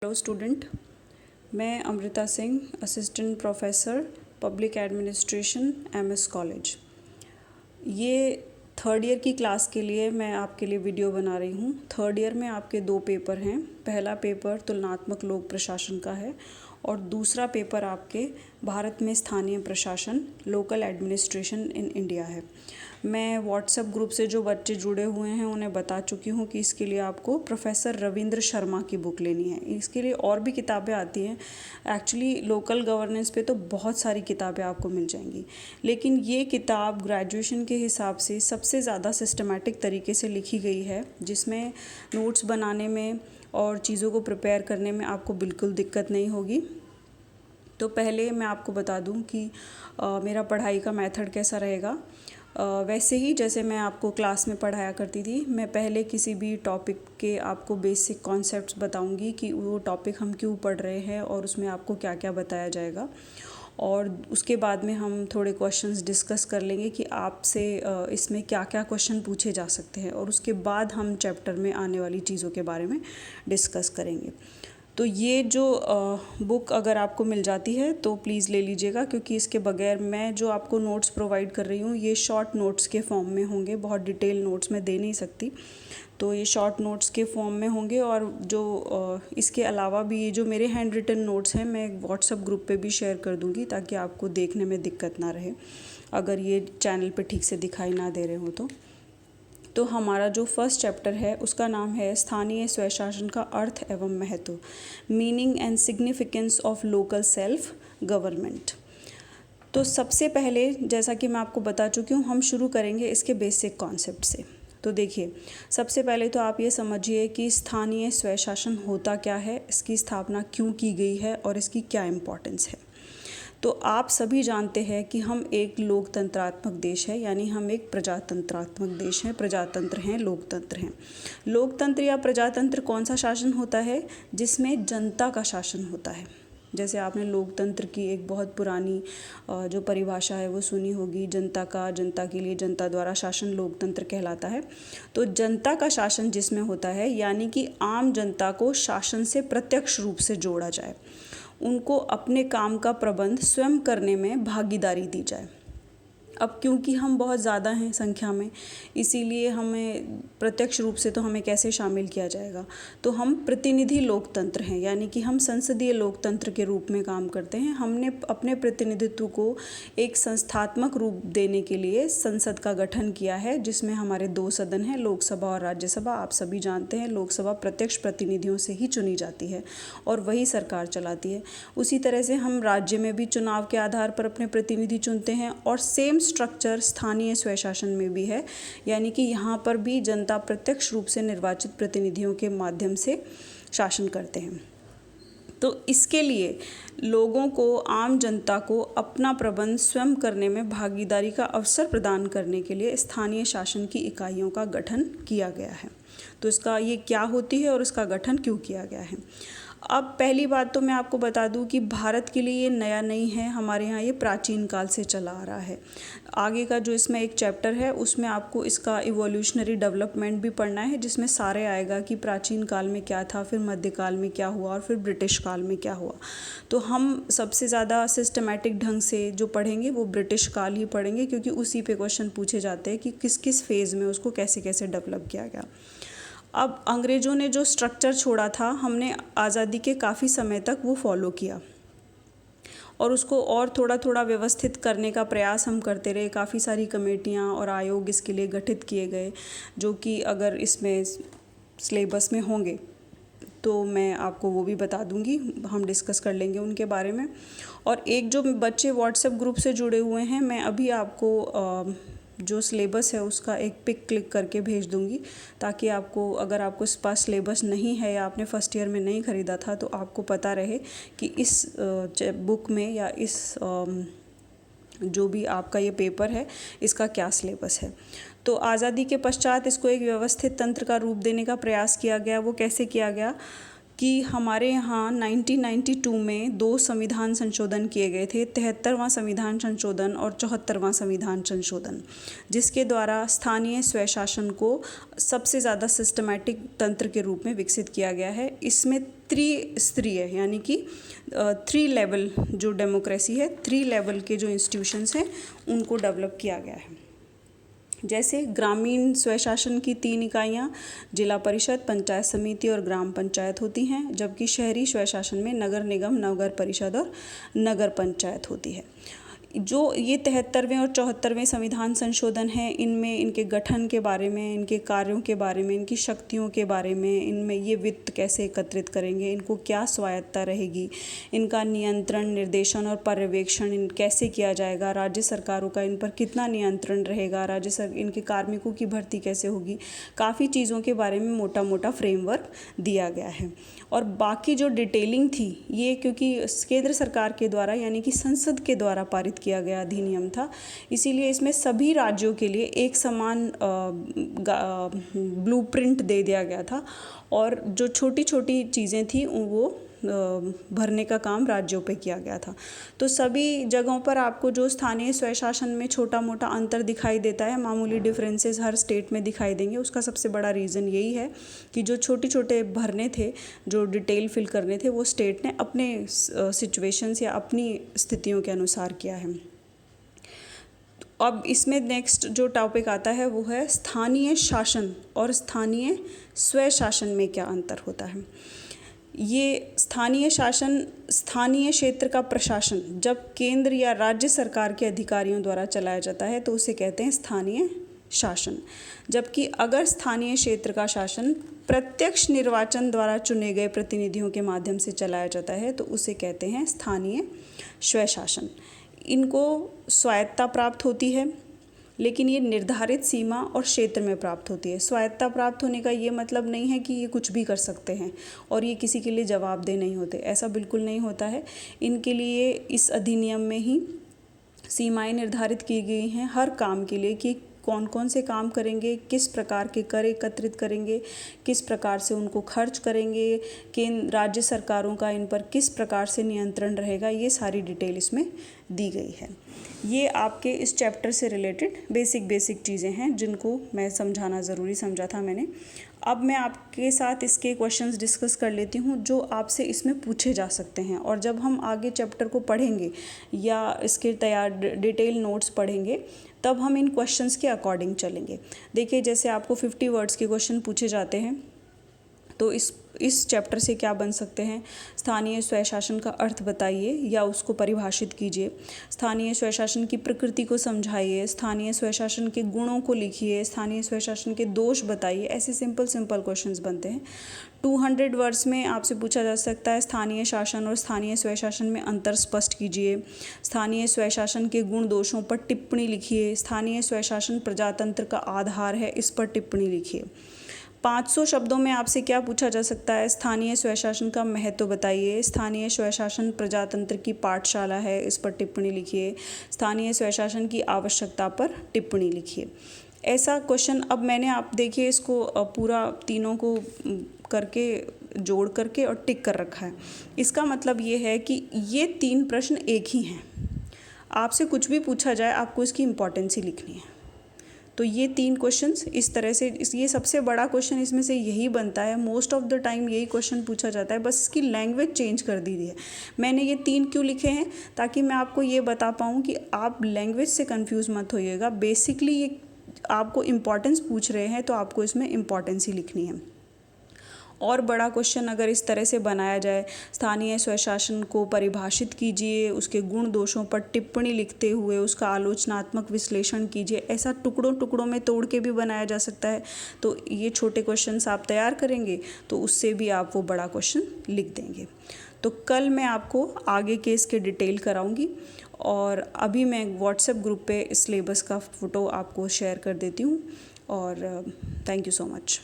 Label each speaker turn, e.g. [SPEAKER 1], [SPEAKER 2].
[SPEAKER 1] Hello student, मैं Amrita Singh, assistant professor public administration MS college. ये third year की class के लिए मैं आपके लिए वीडियो बना रही हूँ। थर्ड ईयर में आपके 2 पेपर हैं। पहला पेपर तुलनात्मक लोक प्रशासन का है और दूसरा पेपर आपके भारत में स्थानीय प्रशासन लोकल एडमिनिस्ट्रेशन इन इंडिया है। मैं व्हाट्सएप ग्रुप से जो बच्चे जुड़े हुए हैं उन्हें बता चुकी हूँ कि इसके लिए आपको प्रोफेसर रविंद्र शर्मा की बुक लेनी है। इसके लिए और भी किताबें आती हैं। एक्चुअली लोकल गवर्नेंस पे तो बहुत सारी किताबें आपको मिल जाएंगी, लेकिन ये किताब ग्रेजुएशन के हिसाब से सबसे ज़्यादा सिस्टमैटिक तरीके से लिखी गई है, जिसमें नोट्स बनाने में और चीज़ों को प्रिपेयर करने में आपको बिल्कुल दिक्कत नहीं होगी। तो पहले मैं आपको बता दूं कि मेरा पढ़ाई का मेथड कैसा रहेगा। वैसे ही जैसे मैं आपको क्लास में पढ़ाया करती थी, मैं पहले किसी भी टॉपिक के आपको बेसिक कॉन्सेप्ट्स बताऊंगी कि वो टॉपिक हम क्यों पढ़ रहे हैं और उसमें आपको क्या क्या बताया जाएगा। और उसके बाद में हम थोड़े क्वेश्चंस डिस्कस कर लेंगे कि आपसे इसमें क्या क्या क्वेश्चन पूछे जा सकते हैं, और उसके बाद हम चैप्टर में आने वाली चीज़ों के बारे में डिस्कस करेंगे। तो ये जो बुक अगर आपको मिल जाती है तो प्लीज़ ले लीजिएगा, क्योंकि इसके बगैर मैं जो आपको नोट्स प्रोवाइड कर रही हूँ ये शॉर्ट नोट्स के फॉर्म में होंगे। बहुत डिटेल नोट्स मैं दे नहीं सकती, तो ये शॉर्ट नोट्स के फॉर्म में होंगे। और जो इसके अलावा भी ये जो मेरे हैंड रिटन नोट्स हैं मैं व्हाट्सएप ग्रुप पे भी शेयर कर दूँगी, ताकि आपको देखने में दिक्कत ना रहे अगर ये चैनल पे ठीक से दिखाई ना दे रहे हो तो हमारा जो फर्स्ट चैप्टर है उसका नाम है स्थानीय स्वशासन का अर्थ एवं महत्व, meaning and significance of local self government. तो सबसे पहले, जैसा कि मैं आपको बता चुकी हूँ, हम शुरू करेंगे इसके बेसिक कॉन्सेप्ट से। तो देखिए, सबसे पहले तो आप ये समझिए कि स्थानीय स्वशासन होता क्या है, इसकी स्थापना क्यों की गई है और इसकी क्या इम्पोर्टेंस है। तो आप सभी जानते हैं कि हम एक लोकतंत्रात्मक देश है, यानी हम एक प्रजातंत्रात्मक देश हैं। प्रजातंत्र हैं, लोकतंत्र हैं। लोकतंत्र या प्रजातंत्र कौन सा शासन होता है? जिसमें जनता का शासन होता है। जैसे आपने लोकतंत्र की एक बहुत पुरानी जो परिभाषा है वो सुनी होगी, जनता का, जनता के लिए, जनता द्वारा शासन लोकतंत्र कहलाता है। तो जनता का शासन जिसमें होता है, यानी कि आम जनता को शासन से प्रत्यक्ष रूप से जोड़ा जाए, उनको अपने काम का प्रबंध स्वयं करने में भागीदारी दी जाए। अब क्योंकि हम बहुत ज़्यादा हैं संख्या में, इसीलिए हमें प्रत्यक्ष रूप से तो हमें कैसे शामिल किया जाएगा। तो हम प्रतिनिधि लोकतंत्र हैं, यानी कि हम संसदीय लोकतंत्र के रूप में काम करते हैं। हमने अपने प्रतिनिधित्व को एक संस्थात्मक रूप देने के लिए संसद का गठन किया है, जिसमें हमारे 2 सदन हैं, लोकसभा और राज्यसभा। आप सभी जानते हैं लोकसभा प्रत्यक्ष प्रतिनिधियों से ही चुनी जाती है और वही सरकार चलाती है। उसी तरह से हम राज्य में भी चुनाव के आधार पर अपने प्रतिनिधि चुनते हैं, और सेम स्ट्रक्चर स्थानीय स्वशासन में भी है, यानी कि यहाँ पर भी जनता प्रत्यक्ष रूप से निर्वाचित प्रतिनिधियों के माध्यम से शासन करते हैं। तो इसके लिए लोगों को, आम जनता को अपना प्रबंध स्वयं करने में भागीदारी का अवसर प्रदान करने के लिए स्थानीय शासन की इकाइयों का गठन किया गया है। तो इसका ये क्या होती है और इसका गठन क्यों किया गया है। अब पहली बात तो मैं आपको बता दूं कि भारत के लिए ये नया नहीं है, हमारे यहाँ ये प्राचीन काल से चला आ रहा है। आगे का जो इसमें एक चैप्टर है उसमें आपको इसका इवोल्यूशनरी डेवलपमेंट भी पढ़ना है, जिसमें सारे आएगा कि प्राचीन काल में क्या था, फिर मध्यकाल में क्या हुआ और फिर ब्रिटिश काल में क्या हुआ। तो हम सबसे ज़्यादा सिस्टमेटिक ढंग से जो पढ़ेंगे वो ब्रिटिश काल ही पढ़ेंगे, क्योंकि उसी पे क्वेश्चन पूछे जाते हैं कि किस किस फेज़ में उसको कैसे कैसे डेवलप किया गया। अब अंग्रेज़ों ने जो स्ट्रक्चर छोड़ा था, हमने आज़ादी के काफ़ी समय तक वो फॉलो किया और उसको और थोड़ा थोड़ा व्यवस्थित करने का प्रयास हम करते रहे। काफ़ी सारी कमेटियाँ और आयोग इसके लिए गठित किए गए, जो कि अगर इसमें सिलेबस में होंगे तो मैं आपको वो भी बता दूंगी, हम डिस्कस कर लेंगे उनके बारे में। और एक जो बच्चे व्हाट्सएप ग्रुप से जुड़े हुए हैं, मैं अभी आपको जो सिलेबस है उसका एक पिक क्लिक करके भेज दूंगी, ताकि आपको, अगर आपको इस पास सिलेबस नहीं है या आपने फर्स्ट ईयर में नहीं ख़रीदा था, तो आपको पता रहे कि इस बुक में या इस जो भी आपका ये पेपर है इसका क्या सिलेबस है। तो आज़ादी के पश्चात इसको एक व्यवस्थित तंत्र का रूप देने का प्रयास किया गया। वो कैसे किया गया कि हमारे यहाँ 1992 में 2 संविधान संशोधन किए गए थे, 73वां संविधान संशोधन और 74वां संविधान संशोधन, जिसके द्वारा स्थानीय स्वशासन को सबसे ज़्यादा सिस्टमैटिक तंत्र के रूप में विकसित किया गया है। इसमें त्रिस्तरीय यानी कि 3 लेवल जो डेमोक्रेसी है, 3 लेवल के जो इंस्टीट्यूशंस हैं उनको डेवलप किया गया है। जैसे ग्रामीण स्वशासन की 3 इकाइयाँ जिला परिषद, पंचायत समिति और ग्राम पंचायत होती हैं, जबकि शहरी स्वशासन में नगर निगम, नगर परिषद और नगर पंचायत होती है। जो ये 73वें और 74वें संविधान संशोधन हैं, इनमें इनके गठन के बारे में, इनके कार्यों के बारे में, इनकी शक्तियों के बारे में, इनमें ये वित्त कैसे एकत्रित करेंगे, इनको क्या स्वायत्तता रहेगी, इनका नियंत्रण, निर्देशन और पर्यवेक्षण कैसे किया जाएगा, राज्य सरकारों का इन पर कितना नियंत्रण रहेगा, इनके कार्मिकों की भर्ती कैसे होगी, काफ़ी चीज़ों के बारे में मोटा मोटा फ्रेमवर्क दिया गया है। और बाकी जो डिटेलिंग थी, ये क्योंकि केंद्र सरकार के द्वारा यानी कि संसद के द्वारा पारित किया गया अधिनियम था, इसीलिए इसमें सभी राज्यों के लिए एक समान ब्लूप्रिंट दे दिया गया था और जो छोटी छोटी चीज़ें थी वो भरने का काम राज्यों पे किया गया था। तो सभी जगहों पर आपको जो स्थानीय स्वशासन में छोटा मोटा अंतर दिखाई देता है, मामूली डिफरेंसेस हर स्टेट में दिखाई देंगे। उसका सबसे बड़ा रीज़न यही है कि जो छोटे छोटे भरने थे, जो डिटेल फिल करने थे, वो स्टेट ने अपने सिचुएशंस या अपनी स्थितियों के अनुसार किया है। अब इसमें नेक्स्ट जो टॉपिक आता है वो है स्थानीय शासन और स्थानीय स्वशासन में क्या अंतर होता है। ये स्थानीय शासन स्थानीय क्षेत्र का प्रशासन जब केंद्र या राज्य सरकार के अधिकारियों द्वारा चलाया जाता है तो उसे कहते हैं स्थानीय शासन, जबकि अगर स्थानीय क्षेत्र का शासन प्रत्यक्ष निर्वाचन द्वारा चुने गए प्रतिनिधियों के माध्यम से चलाया जाता है तो उसे कहते हैं स्थानीय स्वशासन। इनको स्वायत्तता प्राप्त होती है, लेकिन ये निर्धारित सीमा और क्षेत्र में प्राप्त होती है। स्वायत्तता प्राप्त होने का ये मतलब नहीं है कि ये कुछ भी कर सकते हैं और ये किसी के लिए जवाबदेह नहीं होते, ऐसा बिल्कुल नहीं होता है। इनके लिए इस अधिनियम में ही सीमाएं निर्धारित की गई हैं हर काम के लिए कि कौन कौन से काम करेंगे, किस प्रकार के कर एकत्रित करेंगे, किस प्रकार से उनको खर्च करेंगे, केंद्र राज्य सरकारों का इन पर किस प्रकार से नियंत्रण रहेगा, ये सारी डिटेल इसमें दी गई है। ये आपके इस चैप्टर से रिलेटेड बेसिक चीज़ें हैं जिनको मैं समझाना ज़रूरी समझा था मैंने। अब मैं आपके साथ इसके क्वेश्चंस डिस्कस कर लेती हूँ जो आपसे इसमें पूछे जा सकते हैं, और जब हम आगे चैप्टर को पढ़ेंगे या इसके तैयार डिटेल नोट्स पढ़ेंगे तब हम इन क्वेश्चंस के अकॉर्डिंग चलेंगे। देखिए, जैसे आपको 50 वर्ड्स के क्वेश्चन पूछे जाते हैं तो इस चैप्टर से क्या बन सकते हैं। स्थानीय स्वशासन का अर्थ बताइए या उसको परिभाषित कीजिए, स्थानीय स्वशासन की प्रकृति को समझाइए, स्थानीय स्वशासन के गुणों को लिखिए, स्थानीय स्वशासन के दोष बताइए। ऐसे सिंपल क्वेश्चंस बनते हैं। 200 वर्ड्स में आपसे पूछा जा सकता है स्थानीय शासन और स्थानीय स्वशासन में अंतर स्पष्ट कीजिए, स्थानीय स्वशासन के गुण दोषों पर टिप्पणी लिखिए, स्थानीय स्वशासन प्रजातंत्र का आधार है, इस पर टिप्पणी लिखिए। 500 शब्दों में आपसे क्या पूछा जा सकता है, स्थानीय स्वशासन का महत्व बताइए, स्थानीय स्वशासन प्रजातंत्र की पाठशाला है, इस पर टिप्पणी लिखिए, स्थानीय स्वशासन की आवश्यकता पर टिप्पणी लिखिए। ऐसा क्वेश्चन अब मैंने आप देखिए इसको पूरा तीनों को करके जोड़ करके और टिक कर रखा है। इसका मतलब ये है कि ये 3 प्रश्न एक ही हैं। आपसे कुछ भी पूछा जाए आपको इसकी इम्पोर्टेंस ही लिखनी है। तो ये 3 क्वेश्चंस इस तरह से, ये सबसे बड़ा क्वेश्चन इसमें से यही बनता है। मोस्ट ऑफ द टाइम यही क्वेश्चन पूछा जाता है, बस इसकी लैंग्वेज चेंज कर दी है। मैंने ये 3 क्यों लिखे हैं, ताकि मैं आपको ये बता पाऊँ कि आप लैंग्वेज से कंफ्यूज मत होइएगा। बेसिकली ये आपको इम्पोर्टेंस पूछ रहे हैं तो आपको इसमें इम्पोर्टेंस ही लिखनी है। और बड़ा क्वेश्चन अगर इस तरह से बनाया जाए, स्थानीय स्वशासन को परिभाषित कीजिए, उसके गुण दोषों पर टिप्पणी लिखते हुए उसका आलोचनात्मक विश्लेषण कीजिए, ऐसा टुकड़ों में तोड़ के भी बनाया जा सकता है। तो ये छोटे क्वेश्चंस आप तैयार करेंगे तो उससे भी आप वो बड़ा क्वेश्चन लिख देंगे। तो कल मैं आपको आगे के इसके डिटेल कराऊंगी, और अभी मैं व्हाट्सएप ग्रुप पे सिलेबस का फ़ोटो आपको शेयर कर देती हूँ। और थैंक यू सो मच।